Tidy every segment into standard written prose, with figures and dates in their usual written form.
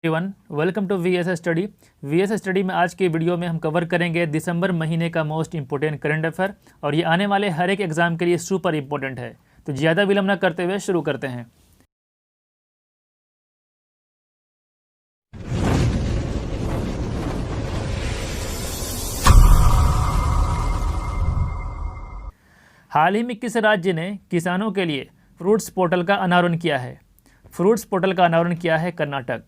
Everyone, welcome to VS study. VS study में आज के वीडियो में हम कवर करेंगे दिसंबर महीने का मोस्ट इंपोर्टेंट करंट अफेयर, और ये आने वाले हर एक एग्जाम के लिए सुपर इंपॉर्टेंट है। तो ज़्यादा विलंब न करते हुए शुरू करते हैं। हाल ही में किस राज्य ने किसानों के लिए फ्रूट्स पोर्टल का अनावरण किया है? फ्रूट्स पोर्टल का अनावरण किया है कर्नाटक।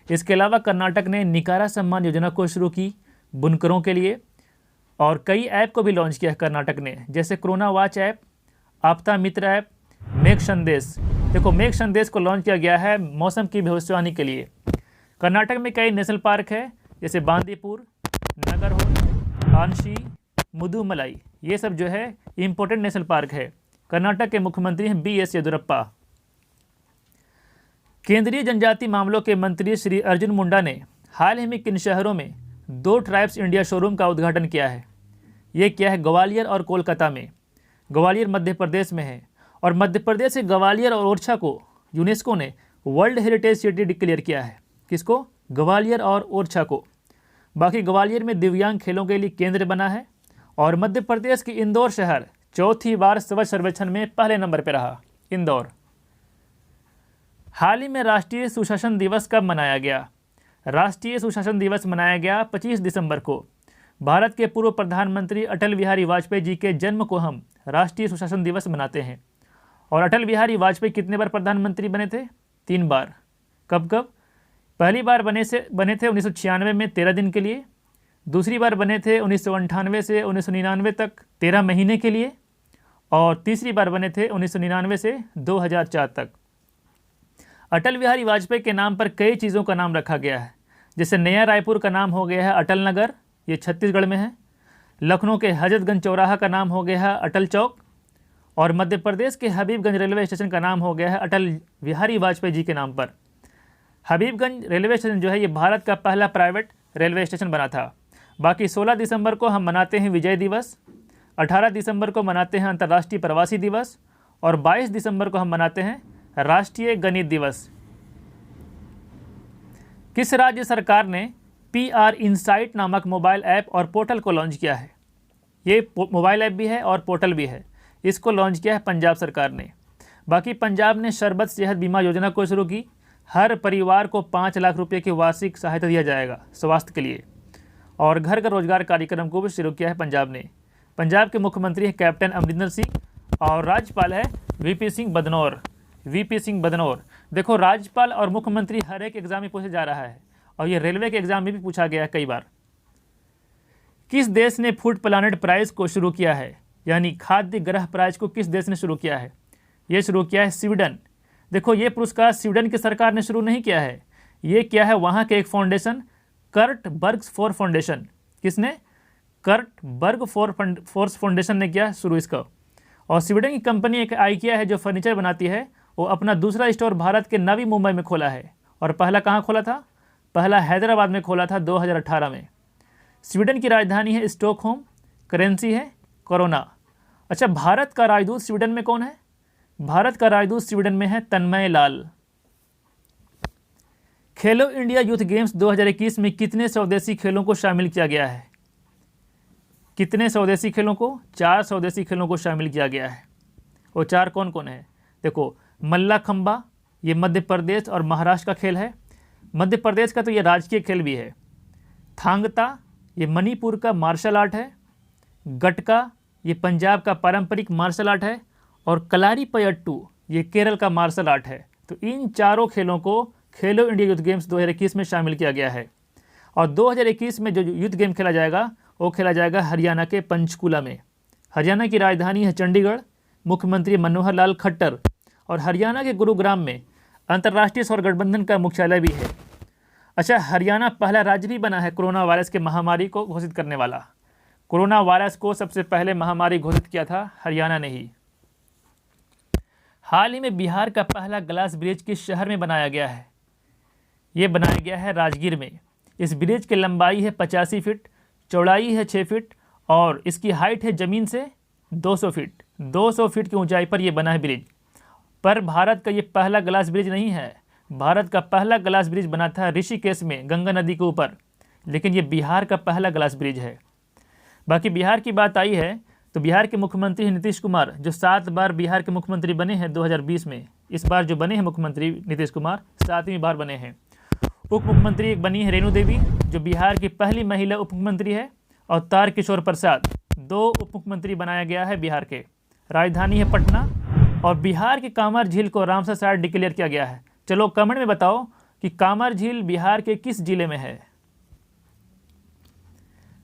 इसके अलावा कर्नाटक ने निकारा सम्मान योजना को शुरू की बुनकरों के लिए, और कई ऐप को भी लॉन्च किया है कर्नाटक ने, जैसे कोरोना वॉच ऐप, आपदा मित्र ऐप, मेघ संदेश। देखो, मेघ संदेश को लॉन्च किया गया है मौसम की भविष्यवाणी के लिए। कर्नाटक में कई नेशनल पार्क है, जैसे बांदीपुर, नागरहोल, आंशी, मुदुमलाई। ये सब जो है इंपॉर्टेंट नेशनल पार्क है। कर्नाटक के मुख्यमंत्री हैं BS येदियुरप्पा। केंद्रीय जनजाति मामलों के मंत्री श्री अर्जुन मुंडा ने हाल ही में किन शहरों में 2 ट्राइब्स इंडिया शोरूम का उद्घाटन किया है? ये किया है ग्वालियर और कोलकाता में। ग्वालियर मध्य प्रदेश में है, और मध्य प्रदेश के ग्वालियर और ओरछा को यूनेस्को ने वर्ल्ड हेरिटेज सिटी डिक्लेयर किया है। किसको? ग्वालियर और ओरछा को। बाकी ग्वालियर में दिव्यांग खेलों के लिए केंद्र बना है, और मध्य प्रदेश की इंदौर शहर चौथी बार स्वच्छ सर्वेक्षण में पहले नंबर पर रहा। इंदौर। हाल ही में राष्ट्रीय सुशासन दिवस कब मनाया गया? राष्ट्रीय सुशासन दिवस मनाया गया 25 दिसंबर को। भारत के पूर्व प्रधानमंत्री अटल बिहारी वाजपेयी जी के जन्म को हम राष्ट्रीय सुशासन दिवस मनाते हैं। और अटल बिहारी वाजपेयी कितने बार प्रधानमंत्री बने थे? 3 बार। कब कब? पहली बार बने थे 1996 में 13 दिन के लिए। दूसरी बार बने थे 1998 से 1999 तक 13 महीने के लिए। और तीसरी बार बने थे 1999 से 2004 तक। अटल बिहारी वाजपेयी के नाम पर कई चीज़ों का नाम रखा गया है, जैसे नया रायपुर का नाम हो गया है अटल नगर, ये छत्तीसगढ़ में है। लखनऊ के हजरतगंज चौराहा का नाम हो गया है अटल चौक, और मध्य प्रदेश के हबीबगंज रेलवे स्टेशन का नाम हो गया है अटल बिहारी वाजपेयी जी के नाम पर। हबीबगंज रेलवे स्टेशन जो है ये भारत का पहला प्राइवेट रेलवे स्टेशन बना था। बाकी 16 दिसंबर को हम मनाते हैं विजय दिवस, 18 दिसंबर को मनाते हैं अंतर्राष्ट्रीय प्रवासी दिवस, और 22 दिसंबर को हम मनाते हैं राष्ट्रीय गणित दिवस। किस राज्य सरकार ने PR इनसाइट नामक मोबाइल ऐप और पोर्टल को लॉन्च किया है? ये मोबाइल ऐप भी है और पोर्टल भी है। इसको लॉन्च किया है पंजाब सरकार ने। बाकी पंजाब ने शरबत सेहत बीमा योजना को शुरू की। हर परिवार को 5 लाख रुपए की वार्षिक सहायता दिया जाएगा स्वास्थ्य के लिए। और घर का रोजगार कार्यक्रम को भी शुरू किया है पंजाब ने। पंजाब के मुख्यमंत्री हैं कैप्टन अमरिंदर सिंह, और राज्यपाल है VP सिंह बदनौर। VP सिंह बदनौर। देखो, राज्यपाल और मुख्यमंत्री हर एक एग्जाम में पूछा जा रहा है, और ये रेलवे के एग्जाम में भी पूछा गया है कई बार। किस देश ने फूड प्लानेट प्राइज को शुरू किया है? यानी खाद्य ग्रह प्राइज को किस देश ने शुरू किया है? ये शुरू किया है स्वीडन। देखो, ये पुरस्कार स्वीडन की सरकार ने शुरू नहीं किया है, ये किया है वहाँ के एक फाउंडेशन, कर्ट बर्गफोर फाउंडेशन। किसने? कर्ट बर्गफोर्स फाउंडेशन ने किया शुरू इसका। और स्वीडन की कंपनी एक IKEA है जो फर्नीचर बनाती है, वो अपना दूसरा स्टोर भारत के नवी मुंबई में खोला है। और पहला कहाँ खोला था? पहला हैदराबाद में खोला था 2018 में। स्वीडन की राजधानी है स्टॉकहोम, करेंसी है कोरोना। अच्छा, भारत का राजदूत स्वीडन में कौन है? भारत का राजदूत स्वीडन में है तन्मय लाल। खेलो इंडिया यूथ गेम्स 2021 में कितने स्वदेशी खेलों को शामिल किया गया है? कितने स्वदेशी खेलों को? 4 स्वदेशी खेलों को शामिल किया गया है। वो 4 कौन कौन है? देखो, मल्लाखंबा, ये मध्य प्रदेश और महाराष्ट्र का खेल है। मध्य प्रदेश का तो ये राजकीय खेल भी है। थांगता, ये मणिपुर का मार्शल आर्ट है। गटका, ये पंजाब का पारंपरिक मार्शल आर्ट है। और कलारीपयट्टू, ये केरल का मार्शल आर्ट है। तो इन चारों खेलों को खेलो इंडिया यूथ गेम्स 2021 में शामिल किया गया है। और 2021 में जो यूथ गेम खेला जाएगा वो खेला जाएगा हरियाणा के पंचकूला में। हरियाणा की राजधानी है चंडीगढ़। मुख्यमंत्री मनोहर लाल खट्टर। और हरियाणा के गुरुग्राम में अंतर्राष्ट्रीय सौर गठबंधन का मुख्यालय भी है। अच्छा, हरियाणा पहला राज्य भी बना है कोरोना वायरस के महामारी को घोषित करने वाला। कोरोना वायरस को सबसे पहले महामारी घोषित किया था हरियाणा ने ही। हाल ही में बिहार का पहला ग्लास ब्रिज किस शहर में बनाया गया है? ये बनाया गया है राजगीर में। इस ब्रिज की लंबाई है 85 फीट, चौड़ाई है 6 फीट, और इसकी हाइट है ज़मीन से 200 फीट। 200 फीट की ऊंचाई पर यह बना है ब्रिज। पर भारत का ये पहला ग्लास ब्रिज नहीं है। भारत का पहला ग्लास ब्रिज बना था ऋषिकेश में गंगा नदी के ऊपर, लेकिन ये बिहार का पहला ग्लास ब्रिज है। बाकी बिहार की बात आई है तो बिहार के मुख्यमंत्री हैं नीतीश कुमार, जो 7 बार बिहार के मुख्यमंत्री बने हैं 2020 में। इस बार जो बने हैं मुख्यमंत्री नीतीश कुमार 7वीं बार बने हैं। उप मुख्यमंत्री एक बनी है रेणु देवी, जो बिहार की पहली महिला उप मुख्यमंत्री है, और तारकिशोर प्रसाद 2 उप मुख्यमंत्री बनाया गया है बिहार के। राजधानी है पटना, और बिहार की कांवर झील को रामसर साइट डिक्लेयर किया गया है। चलो कमेंट में बताओ कि कांवर झील बिहार के किस जिले में है।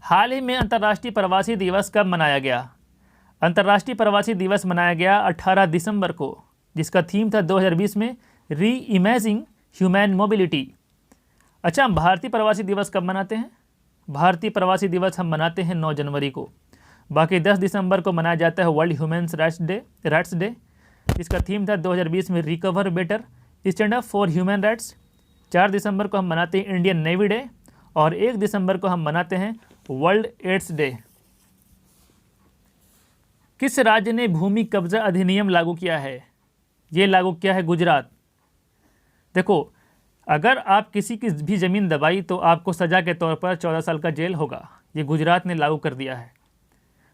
हाल ही में अंतर्राष्ट्रीय प्रवासी दिवस कब मनाया गया? अंतर्राष्ट्रीय प्रवासी दिवस मनाया गया 18 दिसंबर को, जिसका थीम था 2020 में री इमेजिंग ह्यूमन मोबिलिटी। अच्छा, हम भारतीय प्रवासी दिवस कब मनाते हैं? भारतीय प्रवासी दिवस हम मनाते हैं 9 जनवरी को। बाकी 10 दिसंबर को मनाया जाता है वर्ल्ड ह्यूमन राइट्स डे, जिसका थीम था 2020 में recover better, stand up for human rights. 4 दिसंबर को हम मनाते हैं इंडियन नेवी डे, और 1 दिसंबर को हम मनाते हैं वर्ल्ड एड्स डे। किस राज्य ने भूमि कब्जा अधिनियम लागू किया है? ये लागू किया है गुजरात। देखो, अगर आप किसी की भी ज़मीन दबाई तो आपको सज़ा के तौर पर 14 साल का जेल होगा। ये गुजरात ने लागू कर दिया है।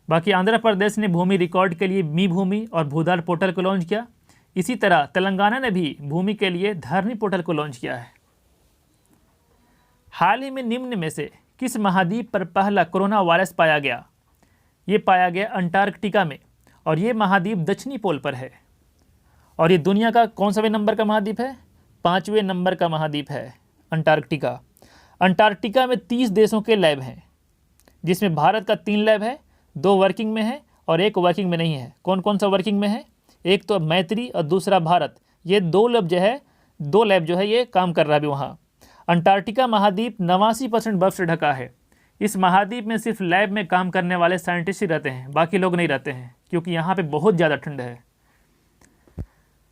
बाकी आंध्र प्रदेश ने भूमि रिकॉर्ड के लिए मी भूमि और भूदार पोर्टल को लॉन्च किया। इसी तरह तेलंगाना ने भी भूमि के लिए धरनी पोर्टल को लॉन्च किया है। हाल ही में निम्न में से किस महाद्वीप पर पहला कोरोना वायरस पाया गया? ये पाया गया अंटार्कटिका में, और ये महाद्वीप दक्षिणी पोल पर है। और ये दुनिया का कौन सा नंबर का महाद्वीप है? 5वें नंबर का महाद्वीप है अंटार्कटिका। अंटार्कटिका में 30 देशों के लैब हैं, जिसमें भारत का 3 लैब है, 2 वर्किंग में है और 1 वर्किंग में नहीं है। कौन कौन सा वर्किंग में है? एक तो मैत्री और दूसरा भारत। ये 2 लैब जो है ये काम कर रहा है अभी वहाँ। अंटार्कटिका महाद्वीप 89% बर्फ से ढका है। इस महाद्वीप में सिर्फ लैब में काम करने वाले साइंटिस्ट ही रहते हैं, बाकी लोग नहीं रहते हैं, क्योंकि यहाँ पे बहुत ज़्यादा ठंड है।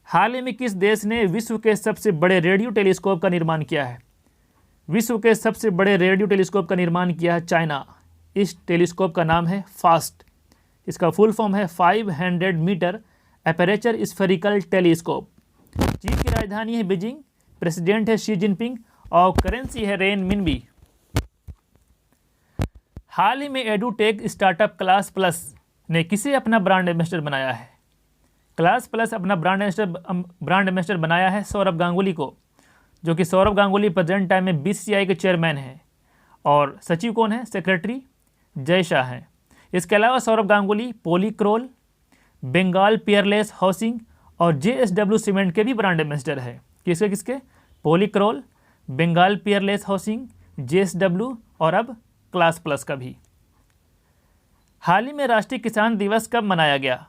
हाल ही में किस देश ने विश्व के सबसे बड़े रेडियो टेलीस्कोप का निर्माण किया है? विश्व के सबसे बड़े रेडियो टेलीस्कोप का निर्माण किया है चाइना। इस टेलीस्कोप का नाम है फास्ट। इसका फुल फॉर्म है 500 मीटर एपरेचर स्फेरिकल टेलीस्कोप। चीन की राजधानी है बीजिंग, प्रेसिडेंट है शी जिनपिंग, और करेंसी है रेन मिनबी। हाल ही में एडुटेक स्टार्टअप क्लास प्लस ने किसे अपना ब्रांड एम्बेसडर बनाया है? क्लास प्लस अपना ब्रांड एम्बेसडर बनाया है सौरभ गांगुली को, जो कि सौरभ गांगुली प्रेजेंट टाइम में BCCI के चेयरमैन हैं, और सचिव कौन है? सेक्रेटरी जय शाह हैं। इसके अलावा सौरभ गांगुली पॉलीक्रोल, बंगाल पियरलेस हाउसिंग और JSW सीमेंट के भी ब्रांड एम्बेसडर है। किसके? पॉलीक्रोल, बंगाल पियरलेस हाउसिंग, JSW और अब क्लास प्लस का भी। हाल ही में राष्ट्रीय किसान दिवस कब मनाया गया?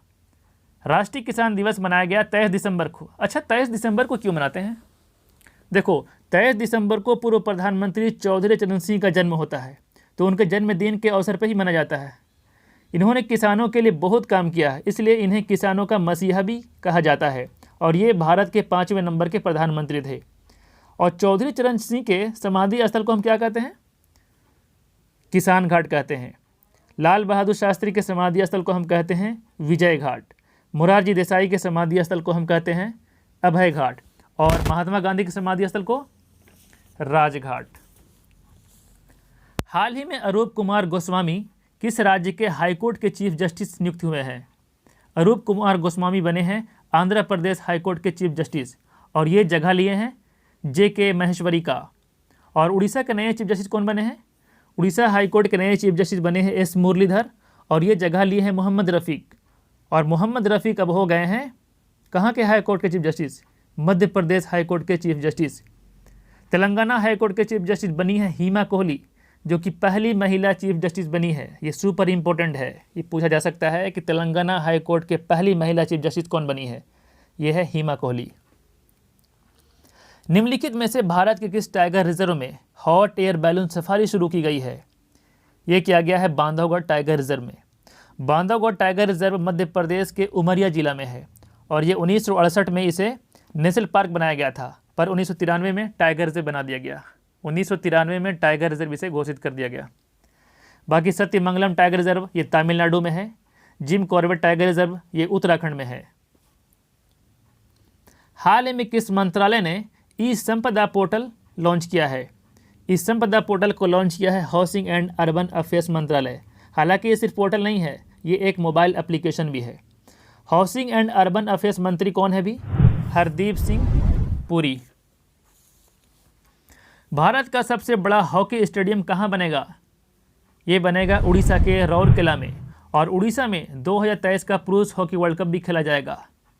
राष्ट्रीय किसान दिवस मनाया गया 23 दिसंबर को। अच्छा, 23 दिसंबर को क्यों मनाते हैं? देखो, 23 दिसंबर को पूर्व प्रधानमंत्री चौधरी चरण सिंह का जन्म होता है, तो उनके जन्मदिन के अवसर पर ही मनाया जाता है। इन्होंने किसानों के लिए बहुत काम किया है, इसलिए इन्हें किसानों का मसीहा भी कहा जाता है, और ये भारत के 5वें नंबर के प्रधानमंत्री थे। और चौधरी चरण सिंह के समाधि स्थल को हम क्या कहते हैं? किसान घाट कहते हैं। लाल बहादुर शास्त्री के समाधि स्थल को हम कहते हैं विजय घाट। मोरारजी देसाई के समाधि स्थल को हम कहते हैं अभय घाट, और महात्मा गांधी के समाधि स्थल को राजघाट। हाल ही में अरूप कुमार गोस्वामी किस राज्य के हाईकोर्ट के चीफ जस्टिस नियुक्त हुए हैं? अरूप कुमार गोस्वामी बने हैं आंध्र प्रदेश हाईकोर्ट के चीफ जस्टिस, और ये जगह लिए हैं JK महेश्वरी का। और उड़ीसा के नए चीफ जस्टिस कौन बने हैं? उड़ीसा हाईकोर्ट के नए चीफ जस्टिस बने हैं S मुरलीधर, और ये जगह लिए हैं मोहम्मद रफ़ीक। और मोहम्मद रफ़ीक अब हो गए हैं कहाँ के हाईकोर्ट के chief justice? Madhya Pradesh high court के चीफ जस्टिस। तेलंगाना हाईकोर्ट के चीफ जस्टिस बनी है हिमा कोहली, जो कि पहली महिला चीफ जस्टिस बनी है। ये सुपर इम्पोर्टेंट है, ये पूछा जा सकता है कि तेलंगाना हाईकोर्ट के पहली महिला चीफ जस्टिस कौन बनी है? ये है हिमा कोहली। निम्नलिखित में से भारत के किस टाइगर रिजर्व में हॉट एयर बैलून सफारी शुरू की गई है? ये किया गया है बांधवगढ़ टाइगर रिजर्व में। बांधवगढ़ टाइगर रिजर्व मध्य प्रदेश के उमरिया जिला में है, और ये 1968 में इसे नेशनल पार्क बनाया गया था, पर 1993 में टाइगर रिजर्व बना दिया गया। 1993 में टाइगर रिजर्व इसे घोषित कर दिया गया। बाकी सत्यमंगलम टाइगर रिजर्व ये तमिलनाडु में है। जिम कॉर्बेट टाइगर रिजर्व ये उत्तराखंड में है। हाल ही में किस मंत्रालय ने ई संपदा पोर्टल लॉन्च किया है? इस संपदा पोर्टल को लॉन्च किया है हाउसिंग एंड अर्बन अफेयर्स मंत्रालय। हालांकि ये सिर्फ पोर्टल नहीं है, ये एक मोबाइल एप्लीकेशन भी है। हाउसिंग एंड अर्बन अफेयर्स मंत्री कौन है भी? हरदीप सिंह पुरी। भारत का सबसे बड़ा हॉकी स्टेडियम कहाँ बनेगा? ये बनेगा उड़ीसा के राउरकेला में। और उड़ीसा में 2023 का पुरुष हॉकी वर्ल्ड कप भी खेला जाएगा।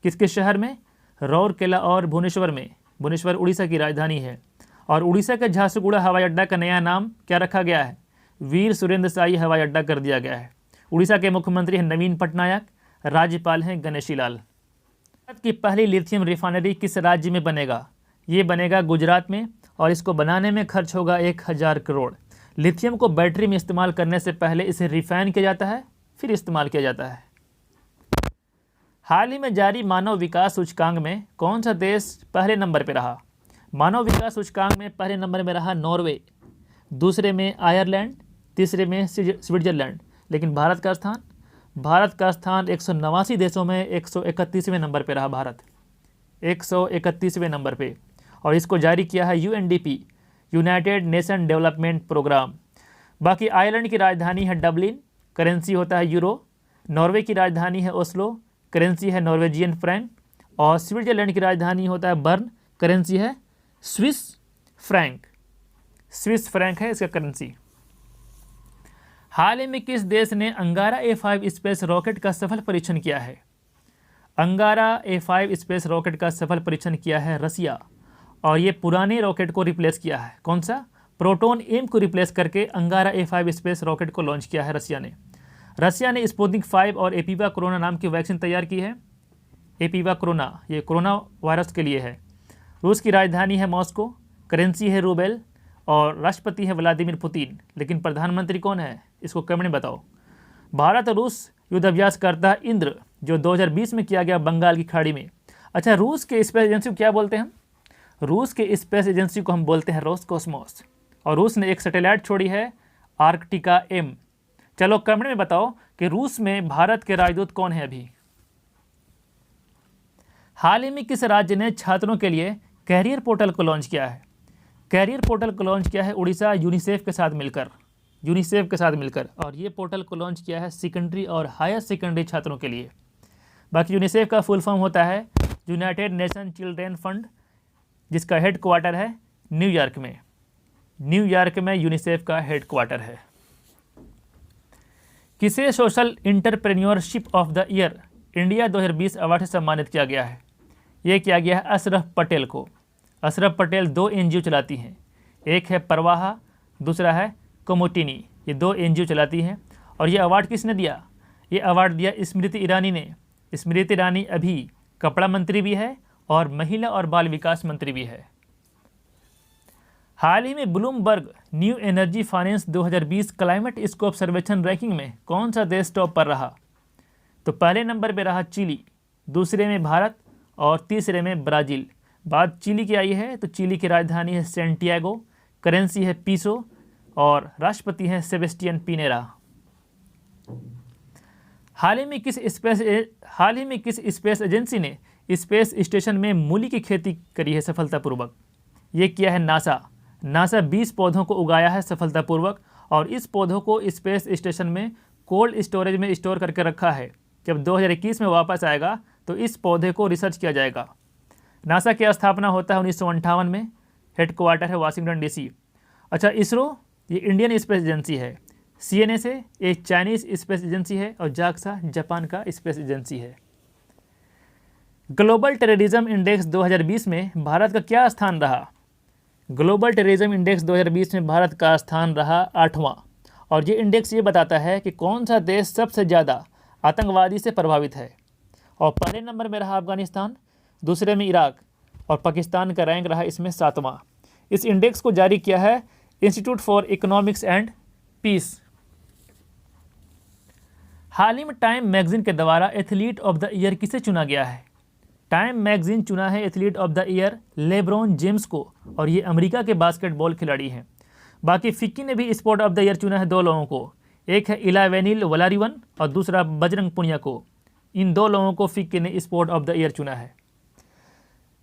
किसके शहर में? राउरकेला और भुवनेश्वर में। भुवनेश्वर उड़ीसा की राजधानी है। और उड़ीसा के झारसुगुड़ा हवाई अड्डा का नया नाम क्या रखा गया है? वीर सुरेंद्र शाही हवाई अड्डा कर दिया गया है। उड़ीसा के मुख्यमंत्री हैं नवीन पटनायक, राज्यपाल हैं गणेशी लाल। भारत की पहली लिथियम रिफाइनरी किस राज्य में बनेगा? ये बनेगा गुजरात में और इसको बनाने में खर्च होगा 1000 करोड़। लिथियम को बैटरी में इस्तेमाल करने से पहले इसे रिफाइन किया जाता है, फिर इस्तेमाल किया जाता है। हाल ही में जारी मानव विकास सूचकांक में कौन सा देश पहले नंबर पर रहा? मानव विकास सूचकांक में पहले नंबर में रहा नॉर्वे, दूसरे में आयरलैंड, तीसरे में स्विट्जरलैंड। लेकिन भारत का स्थान 189 देशों में 131वें नंबर पे रहा। भारत 131वें नंबर पे। और इसको जारी किया है UNDP, united nation development programme. बाकी आयरलैंड की राजधानी है डबलिन, करेंसी होता है यूरो। नॉर्वे की राजधानी है ओस्लो, करेंसी है नॉर्वेजियन फ्रैंक। और स्विट्जरलैंड की राजधानी होता है बर्न, करेंसी है स्विस फ्रैंक। स्विस फ्रैंक है इसका करेंसी। हाल ही में किस देश ने अंगारा A5 स्पेस रॉकेट का सफल परीक्षण किया है? अंगारा A5 स्पेस रॉकेट का सफल परीक्षण किया है रसिया। और ये पुराने रॉकेट को रिप्लेस किया है। कौन सा? प्रोटॉन M को रिप्लेस करके अंगारा A5 स्पेस रॉकेट को लॉन्च किया है रसिया ने स्पुतनिक 5 और एपीवा कोरोना नाम की वैक्सीन तैयार की है। एपीवा कोरोना, ये कोरोना वायरस के लिए है। रूस की राजधानी है मॉस्को, करेंसी है रूबेल और राष्ट्रपति है व्लादिमीर पुतिन। लेकिन प्रधानमंत्री कौन है? इसको कमेंट में बताओ। भारत और रूस युद्धाभ्यास करता इंद्र जो 2020 में किया गया बंगाल की खाड़ी में। अच्छा, रूस के स्पेस एजेंसी को क्या बोलते हैं हम? रूस के स्पेस एजेंसी को हम बोलते हैं रोसकॉस्मोस। और रूस ने एक सैटेलाइट छोड़ी है आर्कटिका M। चलो कमेंट में बताओ कि रूस में भारत के राजदूत कौन है अभी। हाल ही में किस राज्य ने छात्रों के लिए कैरियर पोर्टल को लॉन्च किया है? कैरियर पोर्टल को लॉन्च किया है उड़ीसा यूनिसेफ के साथ मिलकर। और ये पोर्टल को लॉन्च किया है सेकेंडरी और हायर सेकेंडरी छात्रों के लिए। बाकी यूनिसेफ का फुल फॉर्म होता है यूनाइटेड नेशन चिल्ड्रेन फंड, जिसका हेड क्वार्टर है न्यूयॉर्क में यूनिसेफ का हेड क्वार्टर है। किसे social entrepreneurship of the year India 2020 award से सम्मानित किया गया है? ये किया गया है अशरफ पटेल को। अशरफ पटेल 2 NGO चलाती हैं, एक है परवाहा, दूसरा है कोमोटिनी। ये 2 NGO चलाती हैं। और ये अवार्ड किसने दिया? ये अवार्ड दिया स्मृति ईरानी ने। स्मृति ईरानी अभी कपड़ा मंत्री भी है और महिला और बाल विकास मंत्री भी है। हाल ही में Bloomberg new energy finance 2020 climate scope सर्वेक्षण रैंकिंग में कौन सा देश टॉप पर रहा? तो पहले नंबर पर रहा चिली, दूसरे में भारत और तीसरे में ब्राज़ील। बात चिली की आई है तो चिली की राजधानी है सेंटियागो, करेंसी है पीसो और राष्ट्रपति हैं सेबेस्टियन पिनेरा। हाल ही में किस स्पेस एजेंसी ने स्पेस स्टेशन में मूली की खेती करी है सफलतापूर्वक? ये किया है नासा 20 पौधों को उगाया है सफलतापूर्वक। और इस पौधों को स्पेस स्टेशन में कोल्ड स्टोरेज में स्टोर करके रखा है। जब 2021 में वापस आएगा तो इस पौधे को रिसर्च किया जाएगा। नासा की स्थापना होता है 1958 में, हेडक्वार्टर है वाशिंगटन DC। अच्छा, इसरो ये इंडियन स्पेस एजेंसी है। CNSA ये चाइनीज़ स्पेस एजेंसी है और JAXA जापान का स्पेस एजेंसी है। ग्लोबल टेररिज्म इंडेक्स 2020 में भारत का क्या स्थान रहा? ग्लोबल टेररिज्म इंडेक्स 2020 में भारत का स्थान रहा 8वां। और ये इंडेक्स ये बताता है कि कौन सा देश सबसे ज़्यादा आतंकवादी से प्रभावित है। और पहले नंबर में रहा अफगानिस्तान, दूसरे में इराक और पाकिस्तान का रैंक रहा इसमें 7वां। इस इंडेक्स को जारी किया है institute for economics and peace. हाल ही में टाइम मैगजीन के द्वारा एथलीट ऑफ द ईयर किसे चुना गया है? टाइम मैगजीन चुना है athlete of the year LeBron James को। और ये अमेरिका के बास्केटबॉल खिलाड़ी हैं। बाकी फिक्की ने भी स्पोर्ट ऑफ द ईयर चुना है 2 लोगों को, एक है इलावेनिल वलारिवन और दूसरा बजरंग पुनिया को। इन 2 लोगों को फिक्की ने स्पोर्ट ऑफ द ईयर चुना है।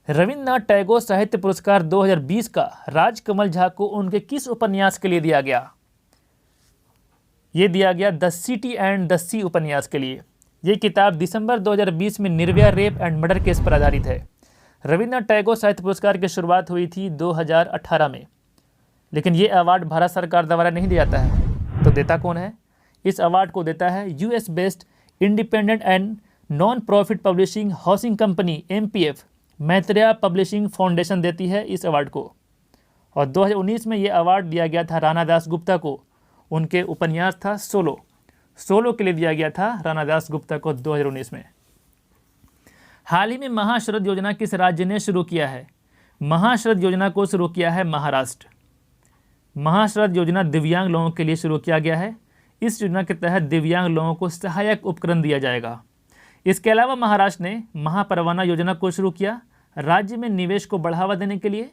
रविन्द्रनाथ टैगोर साहित्य पुरस्कार 2020 का राजकमल झा को उनके किस उपन्यास के लिए दिया गया? ये दिया गया द सिटी एंड द सी उपन्यास के लिए। ये किताब दिसंबर 2020 में Nirbhaya rape and murder case पर आधारित है। रविन्द्रनाथ टैगोर साहित्य पुरस्कार की शुरुआत हुई थी 2018 में, लेकिन ये अवार्ड भारत सरकार द्वारा नहीं दिया जाता है। तो देता कौन है? इस अवार्ड को देता है US based independent and non profit publishing housing company MPF Maitreya publishing foundation देती है इस अवार्ड को। और 2019 में ये अवार्ड दिया गया था राणा दास गुप्ता को। उनके उपन्यास था सोलो के लिए दिया गया था राणा दास गुप्ता को 2019 में। हाल ही में महाशरद योजना किस राज्य ने शुरू किया है? महाशरद योजना को शुरू किया है महाराष्ट्र। महाशरद योजना दिव्यांग लोगों के लिए शुरू किया गया है। इस योजना के तहत दिव्यांग लोगों को सहायक उपकरण दिया जाएगा। इसके अलावा महाराष्ट्र ने महापरवाना योजना को शुरू किया, राज्य में निवेश को बढ़ावा देने के लिए।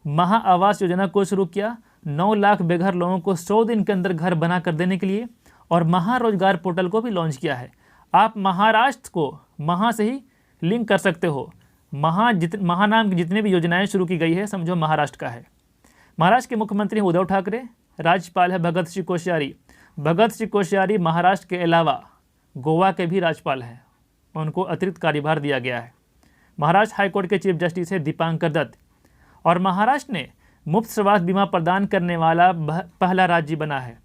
महाआवास योजना को शुरू किया, 9 लाख बेघर लोगों को 100 दिन के अंदर घर बना कर देने के लिए। और महारोजगार पोर्टल को भी लॉन्च किया है। आप महाराष्ट्र को महा से ही लिंक कर सकते हो। महा नाम की जितनी भी योजनाएं शुरू की गई है समझो महाराष्ट्र का है। महाराष्ट्र के मुख्यमंत्री उद्धव ठाकरे, राज्यपाल है भगत सिंह कोश्यारी। भगत सिंह कोश्यारी महाराष्ट्र के अलावा गोवा के भी राज्यपाल हैं, उनको अतिरिक्त कार्यभार दिया गया है। महाराष्ट्र हाईकोर्ट के चीफ जस्टिस है दीपांकर दत्त। और महाराष्ट्र ने मुफ्त स्वास्थ्य बीमा प्रदान करने वाला पहला राज्य बना है।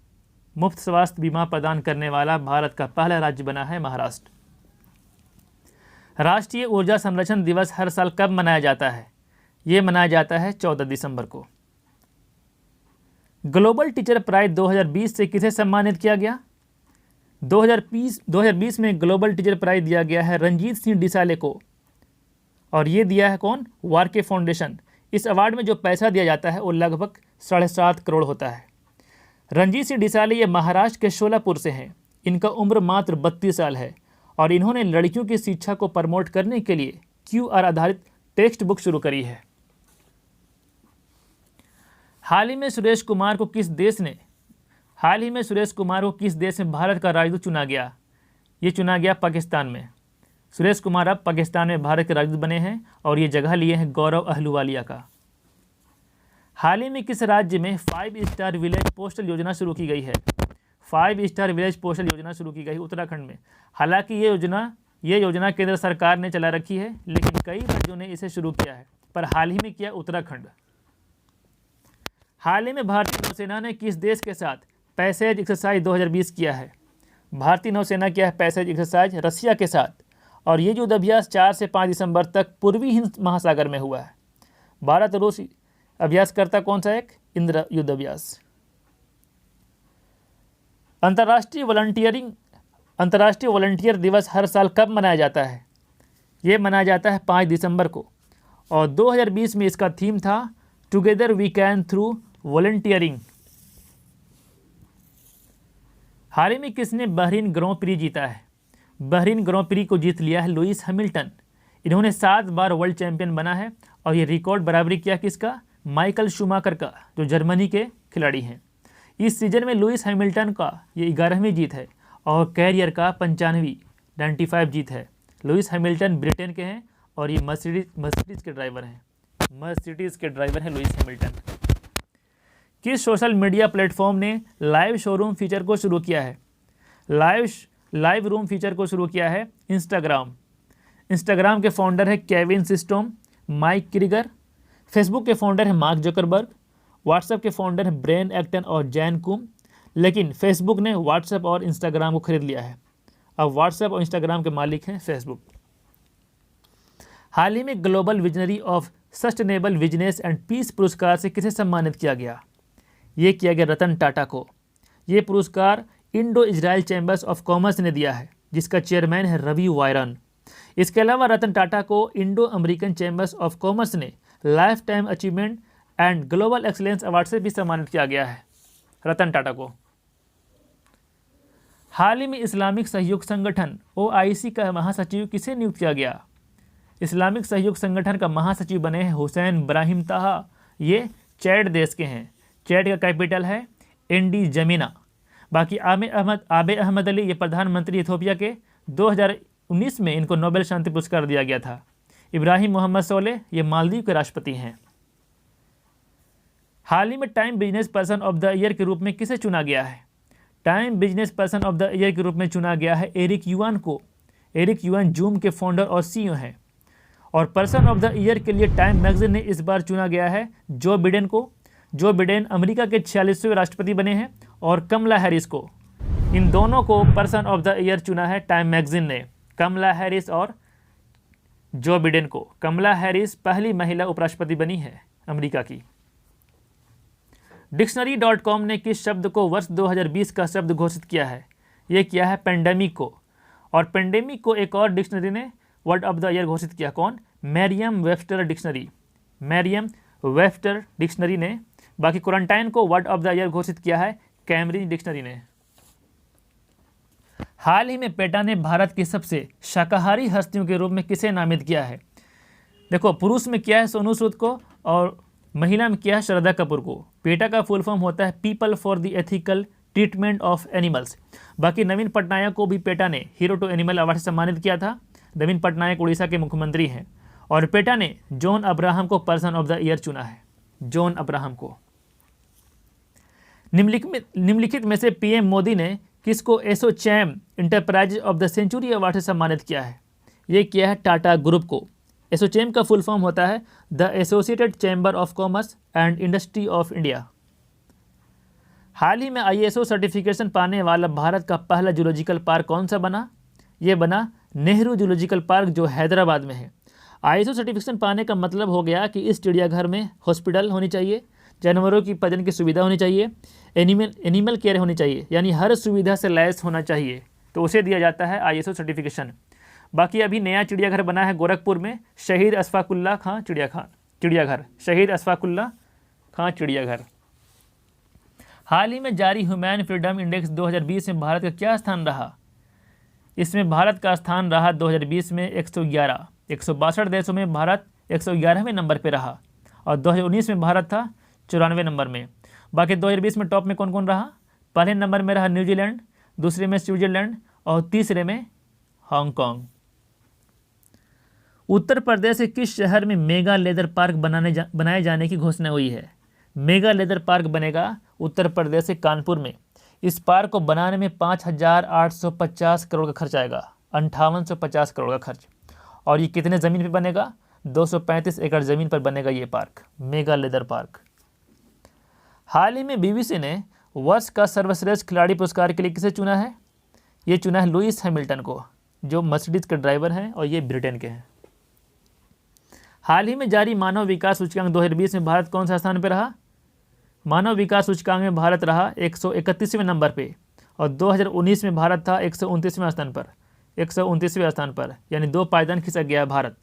मुफ्त स्वास्थ्य बीमा प्रदान करने वाला भारत का पहला राज्य बना है महाराष्ट्र। राष्ट्रीय ऊर्जा संरक्षण दिवस हर साल कब मनाया जाता है? ये मनाया जाता है 14 दिसंबर को। ग्लोबल टीचर प्राइज 2020 से किसे सम्मानित किया गया? 2020 में ग्लोबल टीचर प्राइज दिया गया है रंजीत सिंह डिसाले को। और ये दिया है कौन? वार्के फाउंडेशन। इस अवार्ड में जो पैसा दिया जाता है वो लगभग 7.5 करोड़ होता है। रंजीत सिंह डिसाले ये महाराष्ट्र के शोलापुर से हैं। इनका उम्र मात्र 32 साल है और इन्होंने लड़कियों की शिक्षा को प्रमोट करने के लिए QR आधारित टेक्स्ट बुक शुरू करी है। हाल ही में सुरेश कुमार को किस देश में भारत का राजदूत चुना गया? ये चुना गया पाकिस्तान में। सुरेश कुमार अब पाकिस्तान में भारत के राजदूत बने हैं और ये जगह लिए हैं गौरव अहलूवालिया का। हाल ही में किस राज्य में 5 स्टार विलेज पोस्टल योजना शुरू की गई है? 5 स्टार विलेज पोस्टल योजना शुरू की गई उत्तराखंड में। हालांकि ये योजना केंद्र सरकार ने चला रखी है, लेकिन कई राज्यों ने इसे शुरू किया है, पर हाल ही में किया उत्तराखंड। हाल ही में भारतीय नौसेना ने किस देश के साथ पैसेज एक्सरसाइज 2020 किया है? भारतीय नौसेना किया है पैसेज एक्सरसाइज रसिया के साथ। और ये युद्ध अभ्यास 4 से 5 दिसंबर तक पूर्वी हिंद महासागर में हुआ है। भारत रूस अभ्यास करता कौन सा? एक इंद्र युद्ध अभ्यास। अंतर्राष्ट्रीय वॉलंटियर दिवस हर साल कब मनाया जाता है? ये मनाया जाता है 5 दिसंबर को। और 2020 में इसका थीम था together we can through volunteering. हाल ही में किसने बहरीन ग्रां प्री जीता है? बहरीन ग्रां प्री को जीत लिया है लुइस हैमिल्टन। इन्होंने 7 बार वर्ल्ड चैंपियन बना है और ये रिकॉर्ड बराबरी किया किसका? माइकल शूमाकर का, जो जर्मनी के खिलाड़ी हैं। इस सीजन में लुइस हैमिल्टन का ये 11वीं जीत है और कैरियर का 95 जीत है। लुइस हैमिल्टन ब्रिटेन के हैं और ये मर्सिडीज के ड्राइवर हैं। Lewis Hamilton. किस सोशल मीडिया प्लेटफॉर्म ने लाइव शोरूम फीचर को शुरू किया है? लाइव रूम फीचर को शुरू किया है इंस्टाग्राम के फाउंडर है केविन सिस्टोम, माइक क्रीगर। फेसबुक के फाउंडर है मार्क जकरबर्ग। व्हाट्सएप के फाउंडर है ब्रेन एक्टन और जैन कुम। लेकिन फेसबुक ने व्हाट्सएप और इंस्टाग्राम को खरीद लिया है। अब व्हाट्सएप और इंस्टाग्राम के मालिक हैं फेसबुक। हाल ही में global visionary of sustainable business and peace पुरस्कार से किसे सम्मानित किया गया? ये किया गया रतन टाटा को। ये पुरस्कार Indo Israel chambers of Commerce ने दिया है, जिसका चेयरमैन है रवि वायरन। इसके अलावा रतन टाटा को Indo American Chambers of Commerce ने lifetime achievement and global excellence award से भी सम्मानित किया गया है रतन टाटा को। हाल ही में इस्लामिक सहयोग संगठन OIC का महासचिव किसे नियुक्त किया गया? इस्लामिक सहयोग संगठन का महासचिव बने हैं हुसैन ब्राहिम ताहा। ये चैड देश के हैं। चैड का कैपिटल है एंडी जमीना। बाकी आबे अहमद अली, ये प्रधानमंत्री इथियोपिया के 2019 में इनको नोबेल शांति पुरस्कार दिया गया था। इब्राहिम मोहम्मद सोलेह, ये मालदीव के राष्ट्रपति हैं। हाल ही में time business person of the year के रूप में किसे चुना गया है? Time business person of the year के रूप में चुना गया है एरिक युआन को। एरिक युआन जूम के फाउंडर और सीईओ हैं। और पर्सन ऑफ द ईयर के लिए टाइम मैगजीन ने इस बार चुना गया है जो बिडेन को। जो बिडेन अमेरिका के 46वें राष्ट्रपति बने हैं, और कमला हैरिस को। इन दोनों को पर्सन ऑफ द ईयर चुना है टाइम मैगजीन ने, कमला हैरिस और जो बिडेन को। कमला हैरिस पहली महिला उपराष्ट्रपति बनी है अमेरिका की। डिक्शनरी.com ने किस शब्द को वर्ष 2020 का शब्द घोषित किया है? ये किया है पेंडेमिक को। और पेंडेमिक को एक और डिक्शनरी ने वर्ड ऑफ द ईयर घोषित किया। कौन? Mariam Webster dictionary. Mariam Webster dictionary ने। बाकी क्वारंटाइन को वर्ड ऑफ द ईयर घोषित किया है कैम्ब्रिज डिक्शनरी ने। हाल ही में पेटा ने भारत की सबसे शाकाहारी हस्तियों के रूप में किसे नामित किया है? देखो, पुरुष में किया है सोनू सूद को और महिला में किया है श्रद्धा कपूर को। पेटा का फुल फॉर्म होता है people for the ethical treatment of animals. बाकी नवीन पटनायक को भी पेटा ने हीरो टू एनिमल अवार्ड से सम्मानित किया था। नवीन पटनायक उड़ीसा के मुख्यमंत्री हैं। और पेटा ने जॉन अब्राहम को पर्सन ऑफ द ईयर चुना है। जॉन अब्राहम को। निम्नलिखित में से पीएम मोदी ने किसको ASSOCHAM enterprises of the century award से सम्मानित किया है? ये किया है टाटा ग्रुप को। एसोचैम का फुल फॉर्म होता है the Associated Chamber of Commerce and Industry of India. हाल ही में आईएसओ सर्टिफिकेशन पाने वाला भारत का पहला जूलॉजिकल पार्क कौन सा बना? ये बना नेहरू जूलॉजिकल पार्क, जो हैदराबाद में है। आईएसओ सर्टिफिकेशन पाने का मतलब हो गया कि इस चिड़ियाघर में हॉस्पिटल होनी चाहिए, जानवरों की प्रजनन की सुविधा होनी चाहिए, एनिमल केयर होनी चाहिए, यानी हर सुविधा से लैस होना चाहिए, तो उसे दिया जाता है आईएसओ सर्टिफिकेशन। बाकी अभी नया चिड़ियाघर बना है गोरखपुर में, शहीद अशफाकुल्ला खां चिड़ियाघर। शहीद अशफाकुल्ला खां चिड़ियाघर। हाल ही में जारी ह्यूमन फ्रीडम इंडेक्स 2020 में भारत का क्या स्थान रहा? इसमें भारत का स्थान रहा 2020 में 111। 162 देशों में भारत 111वें नंबर पर रहा। और 2019 में भारत था 94 नंबर में। बाकी 2020 में टॉप में कौन कौन रहा? पहले नंबर में रहा न्यूजीलैंड, दूसरे में स्विट्जरलैंड और तीसरे में हांगकांग। उत्तर प्रदेश के किस शहर में मेगा लेदर पार्क बनाए जाने की घोषणा हुई है? मेगा लेदर पार्क बनेगा उत्तर प्रदेश के कानपुर में। इस पार्क को बनाने में 5,850 करोड़ का खर्च आएगा। 5850 करोड़ का खर्च। और ये कितने ज़मीन पर बनेगा? 235 एकड़ ज़मीन पर बनेगा ये पार्क, मेगा लेदर पार्क। हाल ही में बीबीसी ने वर्ष का सर्वश्रेष्ठ खिलाड़ी पुरस्कार के लिए किसे चुना है? ये चुना है लुइस हैमिल्टन को, जो मर्सिडीज के ड्राइवर हैं और ये ब्रिटेन के हैं। हाल ही में जारी मानव विकास सूचकांक 2020 में भारत कौन सा स्थान पर रहा? मानव विकास सूचकांक में भारत रहा 131वें नंबर पे। और 2019 में भारत था 129वें स्थान पर। 129वें स्थान पर, यानी 2 पायदान खिसक गया भारत।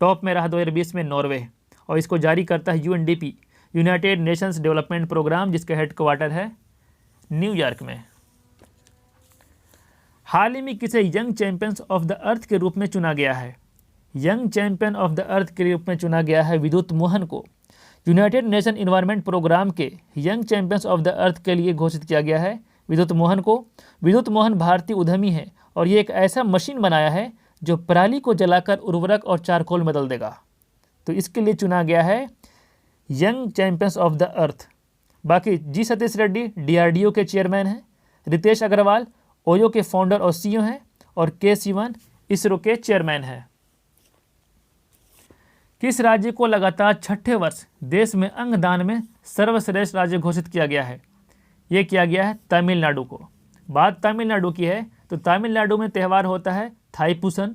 टॉप में रहा 2020 में नॉर्वे, और इसको जारी करता है UNDP, united nations development programme, जिसका हेडक्वार्टर है न्यूयॉर्क में। हाल ही में किसे young champions of the earth के रूप में चुना गया है? Young champion of the earth के रूप में चुना गया है विद्युत मोहन को। यूनाइटेड नेशन इन्वायरमेंट प्रोग्राम के young champions of the earth के लिए घोषित किया गया है विद्युत मोहन को। विद्युत मोहन भारतीय उद्यमी है और ये एक ऐसा मशीन बनाया है जो पराली को जलाकर उर्वरक और चारकोल में बदल देगा, तो इसके लिए चुना गया है यंग चैंपियंस ऑफ द अर्थ। बाकी जी सतीश रेड्डी डीआरडीओ के चेयरमैन हैं, रितेश अग्रवाल ओयो के फाउंडर और सीईओ हैं, और के सिवन इसरो के चेयरमैन हैं। किस राज्य को लगातार 6ठे वर्ष देश में अंगदान में सर्वश्रेष्ठ राज्य घोषित किया गया है? ये किया गया है तमिलनाडु को। बात तमिलनाडु की है तो तमिलनाडु में त्यौहार होता है थाईपुसम,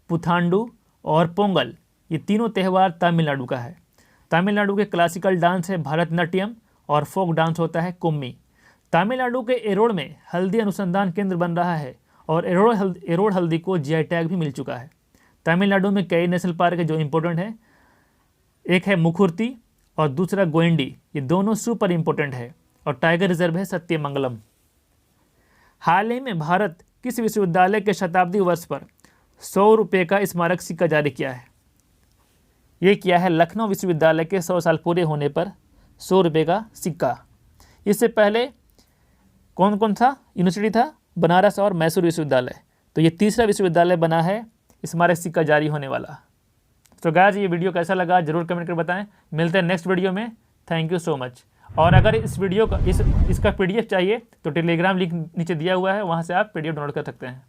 पुथांडु और पोंगल। ये तीनों त्यौहार तमिलनाडु का है। तमिलनाडु के क्लासिकल डांस है भरतनाट्यम और फोक डांस होता है कुम्मी। तमिलनाडु के एरोड में हल्दी अनुसंधान केंद्र बन रहा है और एरोड हल्दी को जीआई टैग भी मिल चुका है। तमिलनाडु में कई नेशनल पार्क है जो इम्पोर्टेंट है। एक है मुखुर्ती और दूसरा गोइंडी, ये दोनों सुपर इम्पोर्टेंट है। और टाइगर रिजर्व है सत्यमंगलम। हाल ही में भारत किस विश्वविद्यालय के शताब्दी वर्ष पर 100 रुपये का स्मारक सिक्का जारी किया है? ये किया है लखनऊ विश्वविद्यालय के 100 साल पूरे होने पर 100 रुपये का सिक्का। इससे पहले कौन कौन सा यूनिवर्सिटी था? बनारस और मैसूर विश्वविद्यालय। तो ये तीसरा विश्वविद्यालय बना है स्मारक सिक्का जारी होने वाला। तो गाइस ये वीडियो कैसा लगा जरूर कमेंट कर बताएं। मिलते हैं नेक्स्ट वीडियो में। Thank you so much. और अगर इस वीडियो का इसका PDF चाहिए तो टेलीग्राम लिंक नीचे दिया हुआ है, वहाँ से आप PDF डाउनलोड कर सकते हैं।